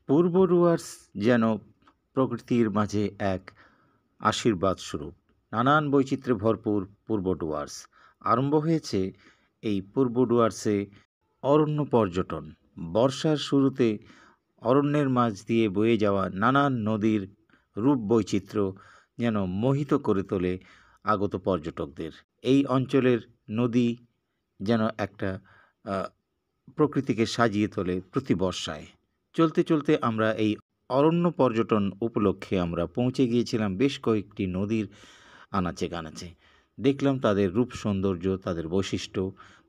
পূর্ব ডুয়ার্স যেন প্রকৃতির মাঝে এক আশীর্বাদ স্বরূপ। নানান বৈচিত্র্যে ভরপুর পূর্ব ডুয়ার্স। আরম্ভ হয়েছে এই পূর্ব ডুয়ার্সে অরণ্য পর্যটন। বর্ষার শুরুতে অরণ্যের মাঝ দিয়ে বয়ে যাওয়া নানান নদীর রূপ বৈচিত্র্য যেন মোহিত করে তোলে আগত পর্যটকদের। এই অঞ্চলের নদী যেন একটা প্রকৃতিকে সাজিয়ে তোলে প্রতি বর্ষায়। চলতে চলতে আমরা এই অরণ্য পর্যটন উপলক্ষে আমরা পৌঁছে গিয়েছিলাম বেশ কয়েকটি নদীর আনাচে কানাচে। দেখলাম তাদের রূপ সৌন্দর্য, তাদের বৈশিষ্ট্য।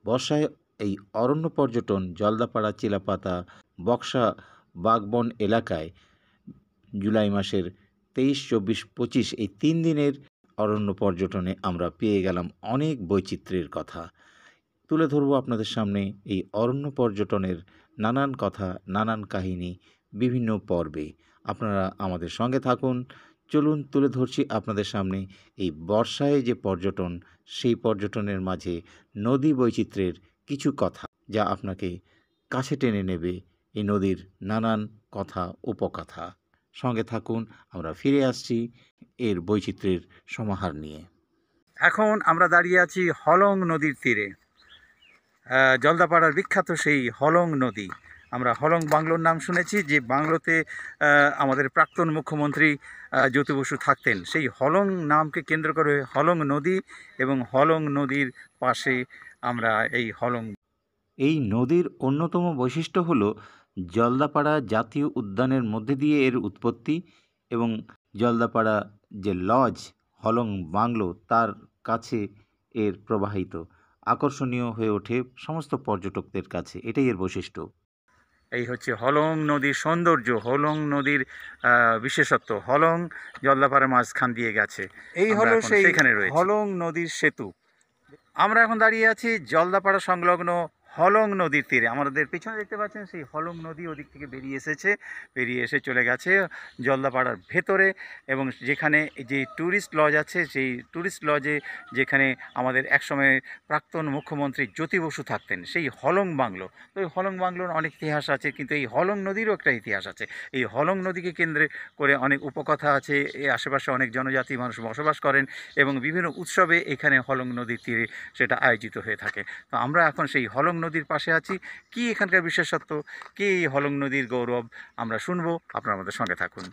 বর্ষায় এই অরণ্য পর্যটন জলদাপাড়া, চিলাপাতা, বক্সা, বাগবন এলাকায় জুলাই মাসের 23, 24, 25 এই 3 দিনের অরণ্য পর্যটনে আমরা পেয়ে গেলাম অনেক বৈচিত্র্যের কথা। তুলে ধরব আপনাদের সামনে এই অরণ্য পর্যটনের নানান কথা, নানান কাহিনী বিভিন্ন পর্বে। আপনারা আমাদের সঙ্গে থাকুন। চলুন তুলে ধরছি আপনাদের সামনে এই বর্ষায় যে পর্যটন, সেই পর্যটনের মাঝে নদী বৈচিত্র্যের কিছু কথা, যা আপনাকে কাছে টেনে নেবে এই নদীর নানান কথা, উপকথা। সঙ্গে থাকুন, আমরা ফিরে আসছি এর বৈচিত্র্যের সমাহার নিয়ে। এখন আমরা দাঁড়িয়ে আছি হলং নদীর তীরে। জলদাপাড়ার বিখ্যাত সেই হলং নদী। আমরা হলং বাংলোর নাম শুনেছি, যে বাংলোতে আমাদের প্রাক্তন মুখ্যমন্ত্রী জ্যোতি বসু থাকতেন। সেই হলং নামকে কেন্দ্র করে হলং নদী, এবং হলং নদীর পাশে আমরা এই নদীর অন্যতম বৈশিষ্ট্য হল জলদাপাড়া জাতীয় উদ্যানের মধ্যে দিয়ে এর উৎপত্তি, এবং জলদাপাড়া যে লজ হলং বাংলো তার কাছে এর প্রবাহিত আকর্ষণীয় হয়ে ওঠে সমস্ত পর্যটকদের কাছে। এটাই এর বৈশিষ্ট্য। এই হচ্ছে হলং নদীর সৌন্দর্য, হলং নদীর বিশেষত্ব। হলং জলদাপাড়ার মাঝখান দিয়ে গেছে। এই হলো সেই হলং নদীর সেতু। আমরা এখন দাঁড়িয়ে আছি জলদাপাড়া সংলগ্ন হলং নদীর তীরে। আমাদের পিছনে দেখতে পাচ্ছেন সেই হলং নদী ওদিক থেকে বেরিয়ে এসে চলে গেছে জলদাপাড়ার ভেতরে, এবং যেখানে যে ট্যুরিস্ট লজ আছে, সেই ট্যুরিস্ট লজে যেখানে আমাদের একসময় প্রাক্তন মুখ্যমন্ত্রী জ্যোতি বসু থাকতেন, সেই হলং বাংলো। তো এই হলং বাংলোর অনেক ইতিহাস আছে, কিন্তু এই হলং নদীরও একটা ইতিহাস আছে। এই হলং নদীকে কেন্দ্রে করে অনেক উপকথা আছে। এই আশেপাশে অনেক জনজাতি মানুষ বসবাস করেন, এবং বিভিন্ন উৎসবে এখানে হলং নদীর তীরে সেটা আয়োজিত হয়ে থাকে। তো আমরা এখন সেই হলং নদীর পাশে আছি। কি এখানকার বিশেষত্ব, কি এই হলং নদীর গৌরব, আমরা শুনবো। আপনারা আমাদের সঙ্গে থাকুন।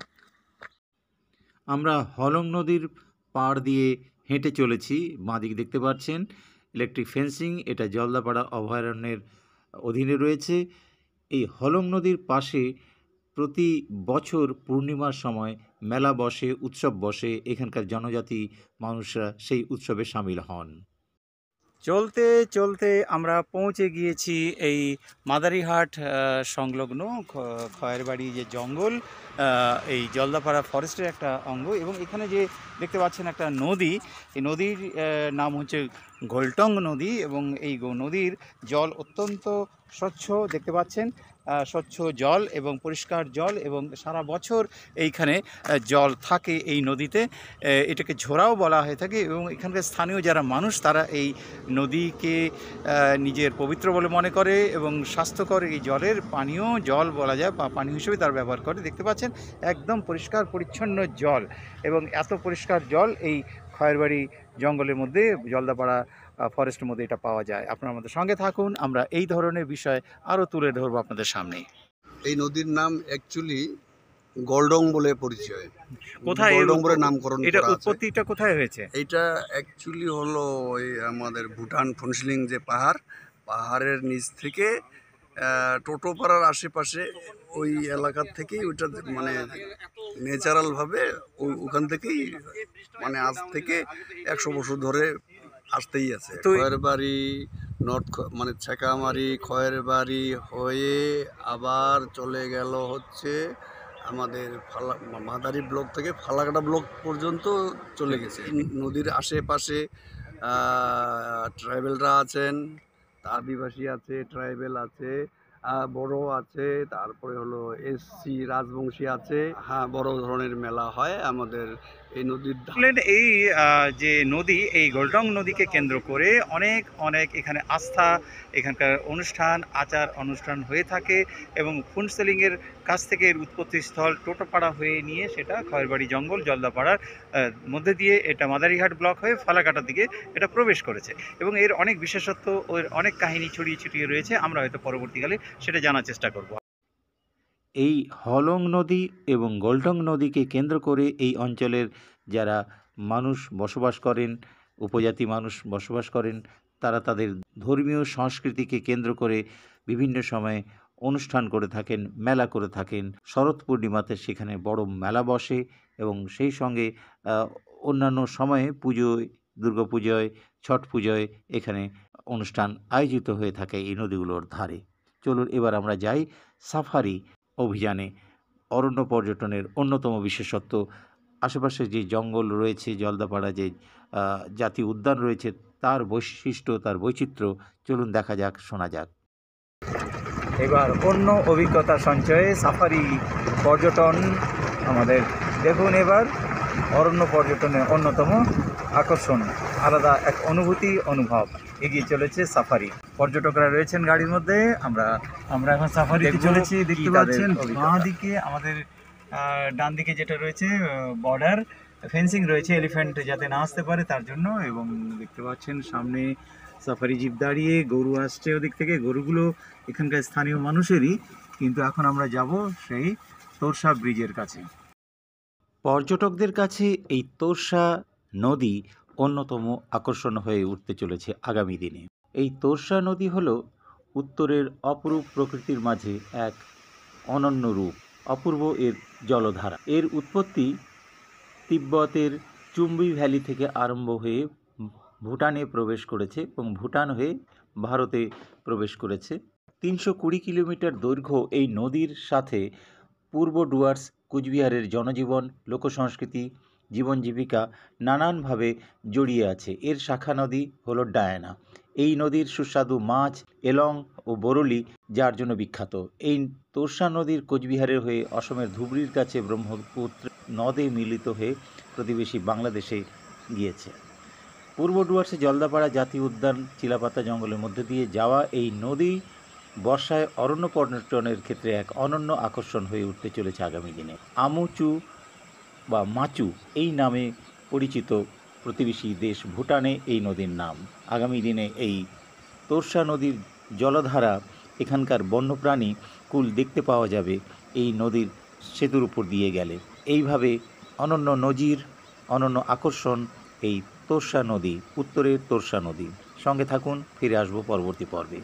আমরা হলং নদীর পাড় দিয়ে হেঁটে চলেছি। বাঁদিক দেখতে পাচ্ছেন ইলেকট্রিক ফেন্সিং, এটা জলদাপাড়া অভয়ারণ্যের অধীনে রয়েছে। এই হলং নদীর পাশে প্রতি বছর পূর্ণিমার সময় মেলা বসে, উৎসব বসে। এখানকার জনজাতি মানুষরা সেই উৎসবে সামিল হন। চলতে চলতে আমরা পৌঁছে গিয়েছি এই মাদারিহাট সংলগ্ন খয়েরবাড়ি যে জঙ্গল, এই জলদাপাড়া ফরেস্টের একটা অঙ্গ। এবং এখানে যে দেখতে পাচ্ছেন একটা নদী, এই নদীর নাম হচ্ছে গোলটং নদী, এবং এই নদীর জল অত্যন্ত স্বচ্ছ দেখতে পাচ্ছেন। স্বচ্ছ জল এবং পরিষ্কার জল, এবং সারা বছর এইখানে জল থাকে এই নদীতে। এটাকে ঝোড়াও বলা হয়ে থাকে, এবং এখানকার স্থানীয় যারা মানুষ তারা এই নদীকে নিজের পবিত্র বলে মনে করে, এবং স্বাস্থ্যকর এই জলের পানীয় জল বলা যায়, বা পানীয় হিসেবে তারা ব্যবহার করে। দেখতে পাচ্ছেন একদম পরিষ্কার পরিচ্ছন্ন জল, এবং এত পরিষ্কার জল এই খয়েরবাড়ি জঙ্গলের মধ্যে, জলদাপাড়া ফরেস্টের মধ্যে এটা পাওয়া যায়। আপনারা আমাদের সঙ্গে থাকুন, আমরা এই ধরনের বিষয় আরও তুলে ধরবো আপনাদের সামনে। এই নদীর নাম অ্যাকচুয়ালি গোলডং বলে পরিচয়। কোথায় গোলডং বলে নামকরণ এটা করা আছে। উৎপত্তিটা কোথায় হয়েছে? এটা অ্যাকচুয়ালি হলো ওই আমাদের ভুটান ফনসিলিং যে পাহাড়ের নিচ থেকে টোটোপাড়ার আশেপাশে ওই এলাকার থেকেই ওইটা মানে ন্যাচারালভাবে ওখান থেকেই মানে আজ থেকে 100 বছর ধরে আসতেই আছে। খয়েরবাড়ি মানে ছেকামারি খয়েরবাড়ি হয়ে আবার চলে গেল হচ্ছে আমাদের মাদারি ব্লক থেকে ফালাকাটা ব্লক পর্যন্ত চলে গেছে। নদীর আশেপাশে ট্রাইবেলরা আছেন, আদিবাসী আছে, ট্রাইবেল আছে, বড় আছে, তারপরে হলো এসসি রাজবংশী আছে। হ্যাঁ, বড় ধরনের মেলা হয় আমাদের এই নদীর বললেন এই যে নদী, এই গোলটং নদীকে কেন্দ্র করে অনেক অনেক এখানে আস্থা, এখানকার অনুষ্ঠান আচার অনুষ্ঠান হয়ে থাকে এবং ফুনসেলিংয়ের কাছ থেকে এর উৎপত্তিস্থল টোটোপাড়া হয়ে নিয়ে সেটা খয়েরবাড়ি জঙ্গল জলদাপাড়ার মধ্যে দিয়ে এটা মাদারিহাট ব্লক হয়ে ফালাকাটার দিকে এটা প্রবেশ করেছে এবং এর অনেক বিশেষত্ব, ওর অনেক কাহিনী ছড়িয়ে ছিটিয়ে রয়েছে। আমরা হয়তো পরবর্তীকালে সেটা জানার চেষ্টা করব। এই হলং নদী এবং গোলটং নদীকে কেন্দ্র করে এই অঞ্চলের যারা মানুষ বসবাস করেন, উপজাতি মানুষ বসবাস করেন, তারা তাদের ধর্মীয় সংস্কৃতিকে কেন্দ্র করে বিভিন্ন সময়ে অনুষ্ঠান করে থাকেন, মেলা করে থাকেন। শরৎ পূর্ণিমাতে সেখানে বড় মেলা বসে এবং সেই সঙ্গে অন্যান্য সময়ে পুজোয়, দুর্গাপুজোয়, ছট পুজোয় এখানে অনুষ্ঠান আয়োজিত হয়ে থাকে এই নদীগুলোর ধারে। চলুন এবার আমরা যাই সাফারি অভিযানে। অরণ্য পর্যটনের অন্যতম বিশেষত্ব আশেপাশে যে জঙ্গল রয়েছে, জলদাপাড়া যে জাতীয় উদ্যান রয়েছে, তার বৈশিষ্ট্য, তার বৈচিত্র্য চলুন দেখা যাক, শোনা যাক। এবার অন্য অভিজ্ঞতা সঞ্চয়ে সাফারি পর্যটন আমাদের দেখুন। এবার অরণ্য পর্যটনের অন্যতম আকর্ষণ, আলাদা এক অনুভূতি অনুভব এগিয়ে চলেছে সাফারি। পর্যটকরা রয়েছেন গাড়ির মধ্যে, আমরা এখন সাফারিতে চলেছি। দেখতে পাচ্ছেন বাঁ দিকে আমাদের ডান দিকে যেটা রয়েছে বর্ডার ফেন্সিং রয়েছে, এলিফ্যান্ট যাতে না আসতে পারে তার জন্য। এবং দেখতে পাচ্ছেন সামনে সাফারি জিপ দাঁড়িয়ে, গরু আসছে ওদিক থেকে। গরুগুলো এখানকার স্থানীয় মানুষেরই, কিন্তু এখন আমরা যাব সেই তোরসা ব্রিজের কাছে। পর্যটকদের কাছে এই তোরসা নদী অন্যতম আকর্ষণ হয়ে উঠতে চলেছে আগামী দিনে। এই তোরসা নদী হল উত্তরের অপরূপ প্রকৃতির মাঝে এক অনন্য রূপ, অপূর্ব এর জলধারা। এর উৎপত্তি তিব্বতের চুম্বি ভ্যালি থেকে আরম্ভ হয়ে ভুটানে প্রবেশ করেছে এবং ভুটান হয়ে ভারতে প্রবেশ করেছে। 320 কিলোমিটার দৈর্ঘ্য এই নদীর সাথে পূর্ব ডুয়ার্স কুচবিহারের জনজীবন, লোকসংস্কৃতি, জীবন জীবিকা নানানভাবে জড়িয়ে আছে। এর শাখা নদী হলো ডায়ানা। এই নদীর সুস্বাদু মাছ, এলং ও বরলি যার জন্য বিখ্যাত। এই তোরসা নদীর কোচবিহারের হয়ে অসমের ধুবড়ির কাছে ব্রহ্মপুত্র নদে মিলিত হয়ে প্রতিবেশী বাংলাদেশে গিয়েছে। পূর্ব ডুয়ার্সে জলদাপাড়া জাতীয় উদ্যান, চিলাপাতা জঙ্গলের মধ্যে দিয়ে যাওয়া এই নদী বর্ষায় অরণ্য পর্যটনের ক্ষেত্রে এক অনন্য আকর্ষণ হয়ে উঠতে চলেছে আগামী দিনে। আমুচু বা মাচু এই নামে পরিচিত প্রতিবেশী দেশ ভুটানে এই নদীর নাম। আগামী দিনে এই তোরসা নদীর জলধারা, এখানকার বন্যপ্রাণী কুল দেখতে পাওয়া যাবে এই নদীর সেতুর উপর দিয়ে গেলে। এইভাবে অনন্য নজির, অনন্য আকর্ষণ এই তোরসা নদী, উত্তরের তোরসা নদী। সঙ্গে থাকুন, ফিরে আসবো পরবর্তী পর্বে।